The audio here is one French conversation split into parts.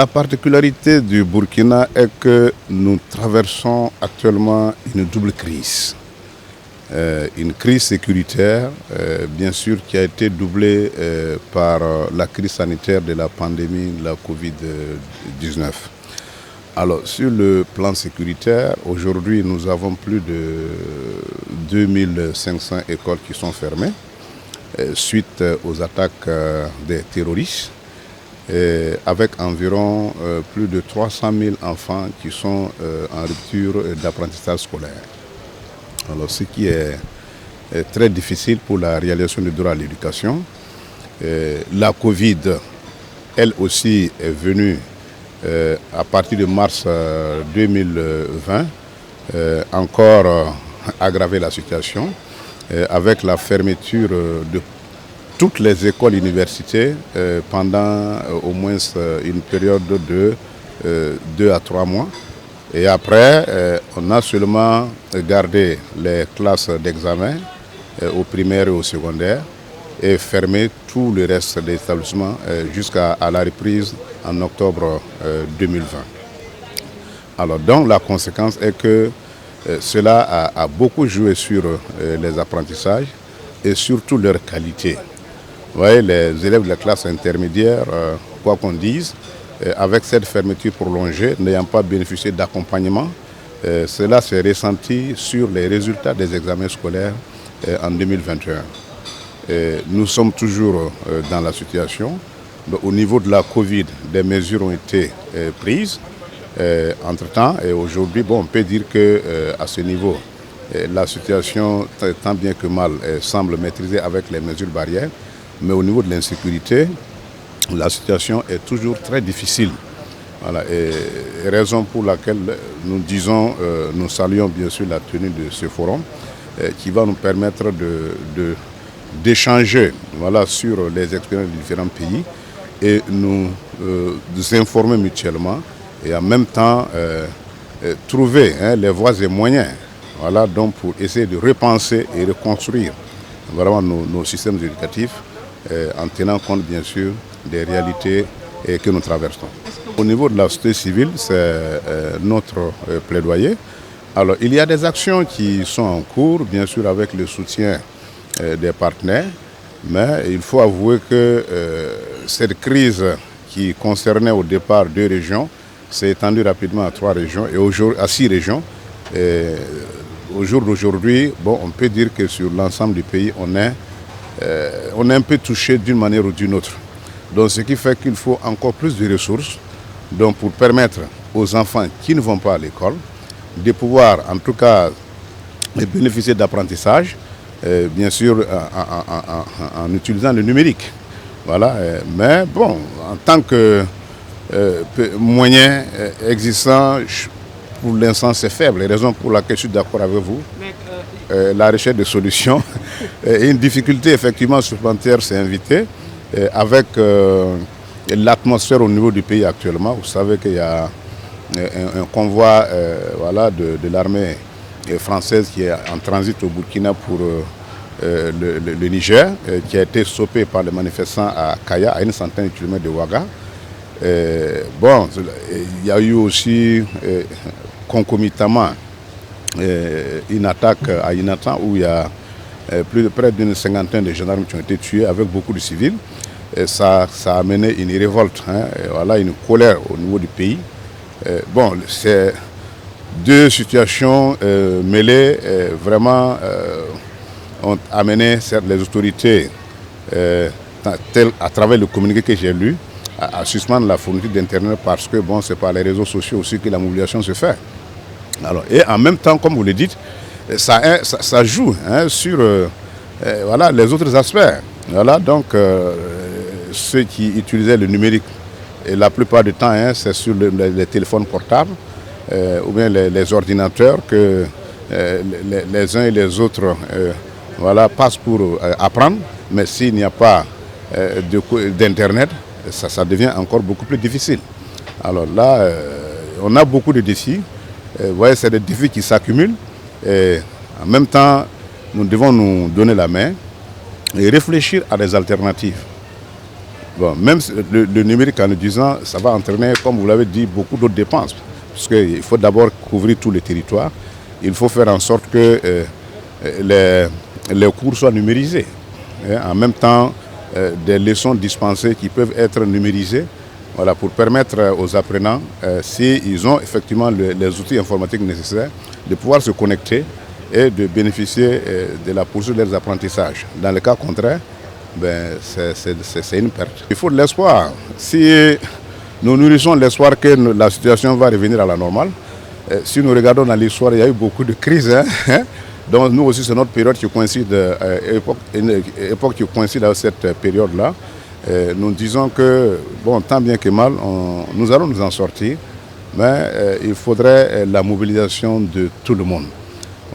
La particularité du Burkina est que nous traversons actuellement une double crise. Une crise sécuritaire, bien sûr, qui a été doublée par la crise sanitaire de la pandémie de la Covid-19. Alors, sur le plan sécuritaire, aujourd'hui, nous avons plus de 2500 écoles qui sont fermées suite aux attaques des terroristes, avec environ plus de 300 000 enfants qui sont en rupture d'apprentissage scolaire. Alors, ce qui est très difficile pour la réalisation du droit à l'éducation. La Covid, elle aussi, est venue à partir de mars 2020, encore aggraver la situation, avec la fermeture de toutes les écoles universités pendant au moins une période de 2 à 3 mois. Et après, on a seulement gardé les classes d'examen au primaire et au secondaire et fermé tout le reste des établissements jusqu'à la reprise en octobre 2020. Alors donc la conséquence est que cela a beaucoup joué sur les apprentissages et surtout leur qualité. Vous voyez, les élèves de la classe intermédiaire, quoi qu'on dise, avec cette fermeture prolongée, n'ayant pas bénéficié d'accompagnement, cela s'est ressenti sur les résultats des examens scolaires en 2021. Nous sommes toujours dans la situation. Au niveau de la Covid, des mesures ont été prises entre-temps et aujourd'hui, on peut dire qu'à ce niveau, la situation, tant bien que mal, semble maîtrisée avec les mesures barrières, mais au niveau de l'insécurité, la situation est toujours très difficile. Voilà, et raison pour laquelle nous disons, nous saluons bien sûr la tenue de ce forum qui va nous permettre d'échanger sur les expériences de différents pays et nous informer mutuellement et en même temps trouver les voies et moyens donc pour essayer de repenser et reconstruire vraiment nos systèmes éducatifs en tenant compte bien sûr des réalités que nous traversons. Au niveau de la société civile, c'est notre plaidoyer. Alors, il y a des actions qui sont en cours, bien sûr avec le soutien des partenaires, mais il faut avouer que cette crise qui concernait au départ 2 régions s'est étendue rapidement à 3 régions et à 6 régions. Au jour d'aujourd'hui, on peut dire que sur l'ensemble du pays, on est un peu touché d'une manière ou d'une autre. Donc, ce qui fait qu'il faut encore plus de ressources pour permettre aux enfants qui ne vont pas à l'école de pouvoir, en tout cas, bénéficier d'apprentissage, bien sûr, en utilisant le numérique. Voilà. Mais en tant que moyen existant, pour l'instant, c'est faible. La raison pour laquelle je suis d'accord avec vous, la recherche de solutions. Une difficulté, effectivement, supplémentaire s'est invitée avec l'atmosphère au niveau du pays actuellement. Vous savez qu'il y a un convoi de l'armée française qui est en transit au Burkina pour le Niger, qui a été stoppé par les manifestants à Kaya, à une centaine de kilomètres de Ouaga. Il y a eu aussi concomitamment une attaque à Inatan où il y a près d'une cinquantaine de gendarmes qui ont été tués avec beaucoup de civils. Et ça a amené une révolte, une colère au niveau du pays. C'est 2 situations mêlées vraiment ont amené les autorités, à travers le communiqué que j'ai lu, à suspendre la fourniture d'Internet parce que c'est par les réseaux sociaux aussi que la mobilisation se fait. Alors, et en même temps, comme vous le dites, ça joue sur les autres aspects. Donc, ceux qui utilisaient le numérique, et la plupart du temps, c'est sur les téléphones portables ou bien les ordinateurs que les uns et les autres passent pour apprendre. Mais s'il n'y a pas d'Internet, ça devient encore beaucoup plus difficile. Alors là, on a beaucoup de défis. Vous voyez, c'est des défis qui s'accumulent. Et en même temps, nous devons nous donner la main et réfléchir à des alternatives. Bon, même le numérique en le disant, ça va entraîner, comme vous l'avez dit, beaucoup d'autres dépenses. Parce qu'il faut d'abord couvrir tout le territoire. Il faut faire en sorte que les cours soient numérisés. Et en même temps, des leçons dispensées qui peuvent être numérisées, voilà, pour permettre aux apprenants, s'ils ont effectivement les outils informatiques nécessaires, de pouvoir se connecter et de bénéficier de la poursuite de leurs apprentissages. Dans le cas contraire, ben, c'est une perte. Il faut de l'espoir. Si nous nourrissons l'espoir que la situation va revenir à la normale, si nous regardons dans l'histoire, il y a eu beaucoup de crises. Donc nous aussi, c'est notre période qui coïncide, une époque qui coïncide avec cette période-là. Nous disons que, bon, tant bien que mal, nous allons nous en sortir, mais il faudrait la mobilisation de tout le monde.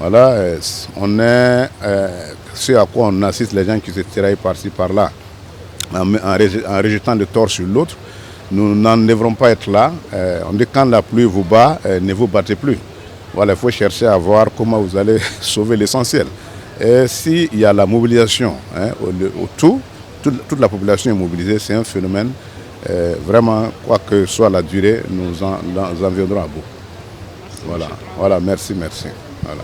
Voilà, on est ce à quoi on assiste, les gens qui se tiraillent par-ci, par-là, en rejetant le tort sur l'autre. Nous n'en devrons pas être là. On dit quand la pluie vous bat, ne vous battez plus. Voilà, il faut chercher à voir comment vous allez sauver l'essentiel. Et s'il y a la mobilisation, toute la population est mobilisée, c'est un phénomène, vraiment, quoi que soit la durée, nous en viendrons à bout. Voilà, merci. Voilà.